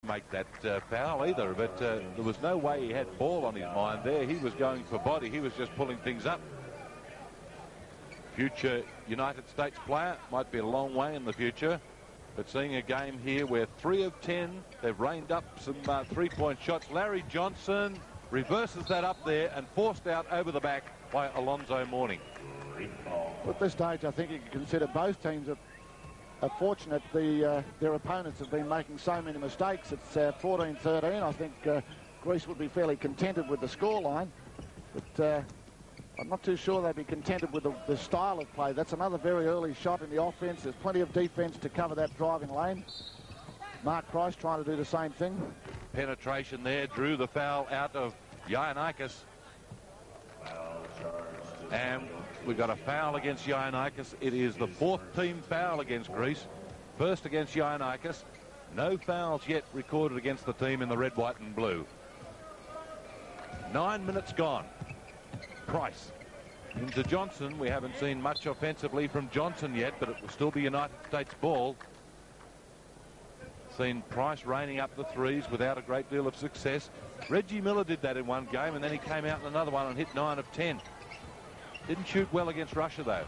make that foul either, but there was no way he had ball on his mind there. He was going for body. He was just pulling things up. Future United States player, might be a long way in the future, but seeing a game here where 3 of 10, they've rained up some three-point shots. Larry Johnson reverses that up there and forced out over the back by Alonzo Mourning. At this stage, I think you can consider both teams are fortunate. Their opponents have been making so many mistakes. It's 14-13. I think Greece would be fairly contented with the scoreline, but I'm not too sure they'd be contented with the style of play. That's another very early shot in the offense. There's plenty of defense to cover that driving lane. Mark Price trying to do the same thing. Penetration there, drew the foul out of Ioannakis. And we've got a foul against Ioannakis. It is the 4th team foul against Greece. First against Ioannakis. No fouls yet recorded against the team in the red, white and blue. 9 minutes gone. Price into Johnson. We haven't seen much offensively from Johnson yet, but it will still be United States ball. Seen Price raining up the threes without a great deal of success. Reggie Miller did that in one game, and then he came out in another one and hit 9 of 10. Didn't shoot well against Russia, though.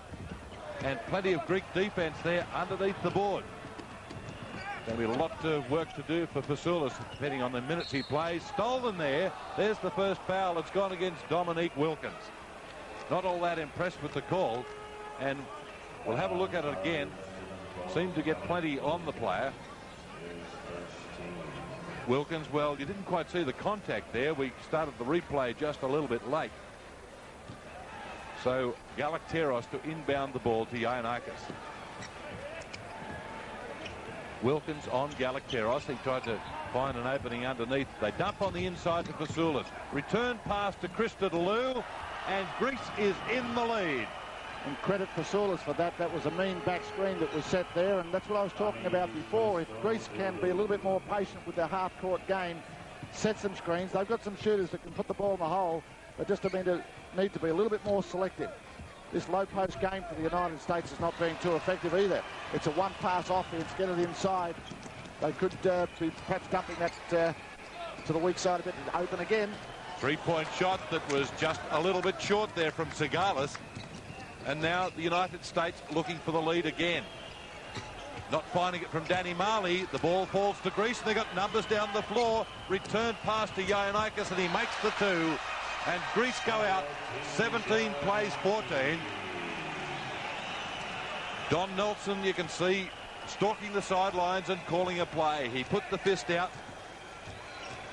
And plenty of Greek defense there underneath the board. There'll be a lot of work to do for Fasoulas, depending on the minutes he plays. Stolen there. There's the first foul. It's gone against Dominique Wilkins. Not all that impressed with the call. And we'll have a look at it again. Seemed to get plenty on the player. Wilkins, well, you didn't quite see the contact there. We started the replay just a little bit late. So Galakteros to inbound the ball to Ioannakis. Wilkins on Galakteros. He tried to find an opening underneath. They dump on the inside to Fasoulas. Return pass to Christodoulou, and Greece is in the lead. And credit Fasoulas for that. That was a mean back screen that was set there, and that's what I was talking about before. If Greece can be a little bit more patient with their half-court game, set some screens. They've got some shooters that can put the ball in the hole. They just need to be a little bit more selective. This low-post game for the United States is not being too effective either. It's a one-pass offense, get it inside. They could be perhaps dumping that to the weak side a bit and open again. Three-point shot that was just a little bit short there from Sigalis. And now the United States looking for the lead again. Not finding it from Danny Marley. The ball falls to Greece, and they got numbers down the floor. Return pass to Ioannakis, and he makes the 2. And Greece go out 17 plays 14. Don Nelson, you can see, stalking the sidelines and calling a play. He put the fist out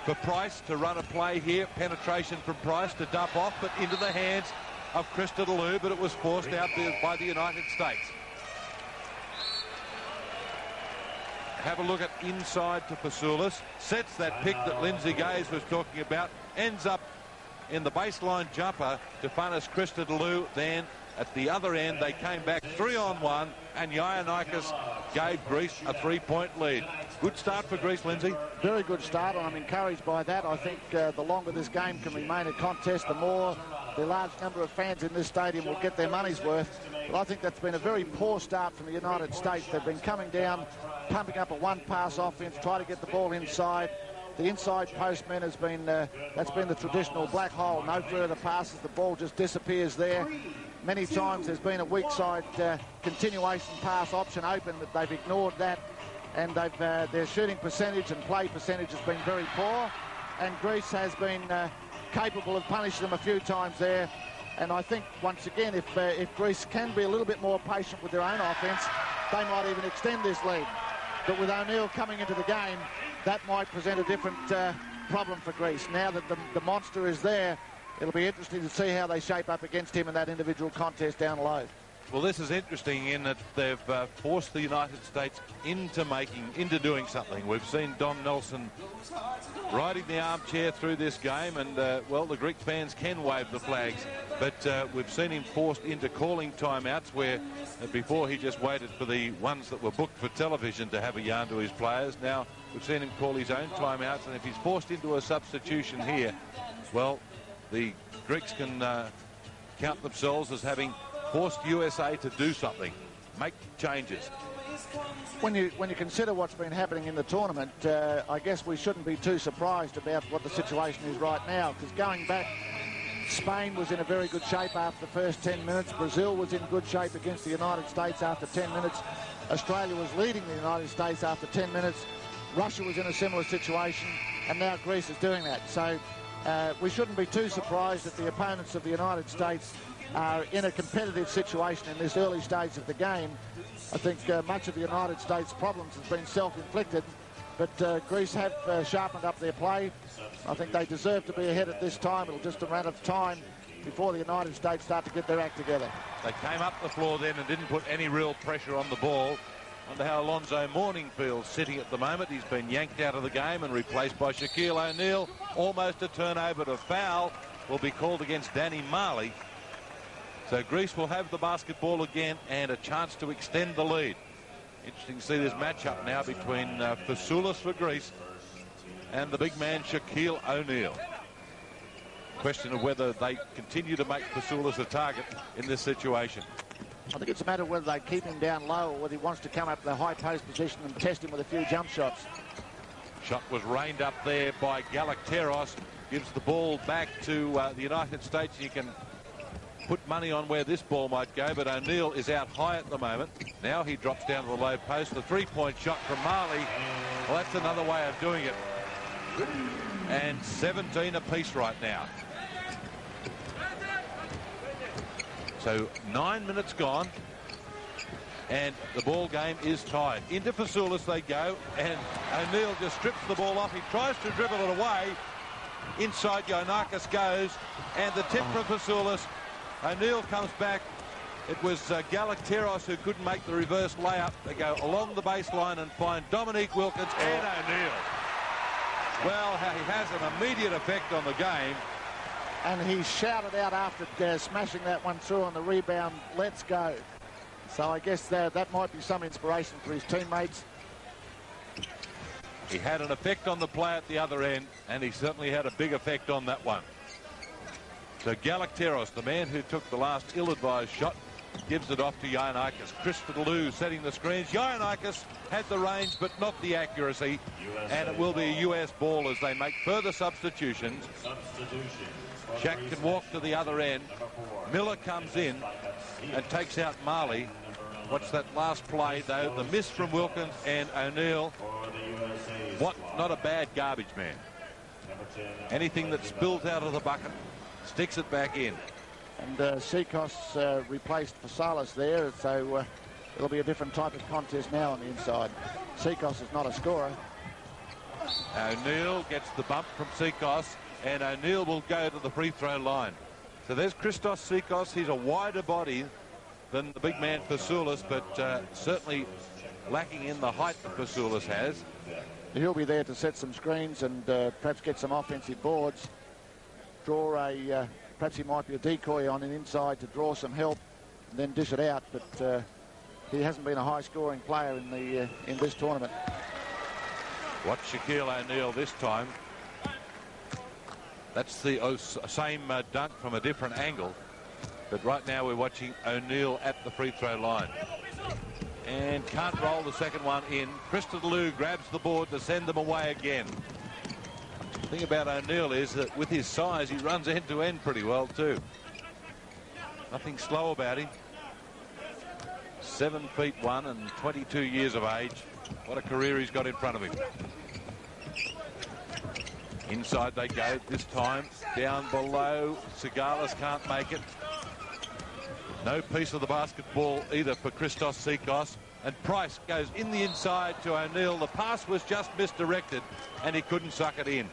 for Price to run a play here. Penetration from Price to dump off, but into the hands of Christodoulou, but it was forced out by the United States. Have a look at inside to Fasoulas. Sets that pick that Lindsay Gaze was talking about. Ends up in the baseline jumper to punish Christodoulou. Then at the other end, they came back 3-on-1, and Ioannakis gave Greece a 3-point lead. Good start for Greece, Lindsay. Very good start, and I'm encouraged by that. I think the longer this game can remain a contest, the more the large number of fans in this stadium will get their money's worth. But I think that's been a very poor start from the United States. They've been coming down, pumping up a one-pass offense, try to get the ball inside. The inside postman has been, that's been the traditional black hole. No further passes, the ball just disappears there. Many times there's been a weak side continuation pass option open, but they've ignored that. And their shooting percentage and play percentage has been very poor. And Greece has been capable of punishing them a few times there. And I think, once again, if Greece can be a little bit more patient with their own offense, they might even extend this lead. But with O'Neill coming into the game, that might present a different problem for Greece. Now that the monster is there, it'll be interesting to see how they shape up against him in that individual contest down low. Well, this is interesting in that they've forced the United States into doing something. We've seen Don Nelson riding the armchair through this game, and well, the Greek fans can wave the flags, but we've seen him forced into calling timeouts where before he just waited for the ones that were booked for television to have a yarn to his players. Now we've seen him call his own timeouts, and if he's forced into a substitution here, well, the Greeks can count themselves as having forced USA to do something, make changes. when you consider what's been happening in the tournament, I guess we shouldn't be too surprised about what the situation is right now, because going back, Spain was in a very good shape after the first 10 minutes. Brazil was in good shape against the United States after 10 minutes. Australia was leading the United States after 10 minutes. Russia was in a similar situation, and now Greece is doing that. So we shouldn't be too surprised that the opponents of the United States are in a competitive situation in this early stage of the game. I think much of the United States' problems has been self-inflicted, but Greece have sharpened up their play. I think they deserve to be ahead at this time. It'll just a matter of time before the United States start to get their act together. They came up the floor then and didn't put any real pressure on the ball. Wonder how Alonzo Mourning feels sitting at the moment. He's been yanked out of the game and replaced by Shaquille O'Neal. Almost a turnover to foul will be called against Danny Marley. So Greece will have the basketball again and a chance to extend the lead. Interesting to see this matchup now between Fasoulas for Greece and the big man Shaquille O'Neal. Question of whether they continue to make Fasoulas a target in this situation. I think it's a matter of whether they keep him down low or whether he wants to come up to the high post position and test him with a few jump shots. Shot was reined up there by Galacteros. Gives the ball back to the United States. You can put money on where this ball might go, but O'Neal is out high at the moment. Now he drops down to the low post. The three-point shot from Marley. Well, that's another way of doing it. And 17 apiece right now. So 9 minutes gone, and the ball game is tied. Into Fasoulas they go, and O'Neal just strips the ball off. He tries to dribble it away. Inside Giannakis goes, and the tip from Fasoulas. O'Neal comes back. It was Galacteros who couldn't make the reverse layup. They go along the baseline and find Dominique Wilkins and O'Neal. Well, he has an immediate effect on the game. And he shouted out after smashing that one through on the rebound, "Let's go." So I guess that might be some inspiration for his teammates. He had an effect on the play at the other end, and he certainly had a big effect on that one. So Galacteros, the man who took the last ill-advised shot, gives it off to Giannakis. Christodoulou setting the screens. Giannakis had the range but not the accuracy, and it will be a US ball as they make further substitutions. Shaq can walk to the other end. Miller comes in and takes out Marley. Watch that last play though, the miss from Wilkins and O'Neal. What, not a bad garbage man. Anything that spills out of the bucket sticks it back in. And Sikos replaced Fasoulas there, so it'll be a different type of contest now on the inside. Sikos is not a scorer. O'Neal gets the bump from Sikos, and O'Neal will go to the free throw line. So there's Christos Sikos. He's a wider body than the big man Fasoulas, but certainly lacking in the height that Fasoulas has. He'll be there to set some screens and perhaps get some offensive boards. Draw a, perhaps he might be a decoy on an inside to draw some help and then dish it out, but he hasn't been a high-scoring player in this tournament. Watch Shaquille O'Neal this time. That's the same dunk from a different angle. But right now we're watching O'Neal at the free throw line. And can't roll the second one in. Christodoulou grabs the board to send them away again. The thing about O'Neal is that with his size, he runs end to end pretty well too. Nothing slow about him. 7'1" and 22 years of age. What a career he's got in front of him. Inside they go this time. Down below. Sigalis can't make it. No piece of the basketball either for Christos Sikos. And Price goes in the inside to O'Neal. The pass was just misdirected and he couldn't suck it in.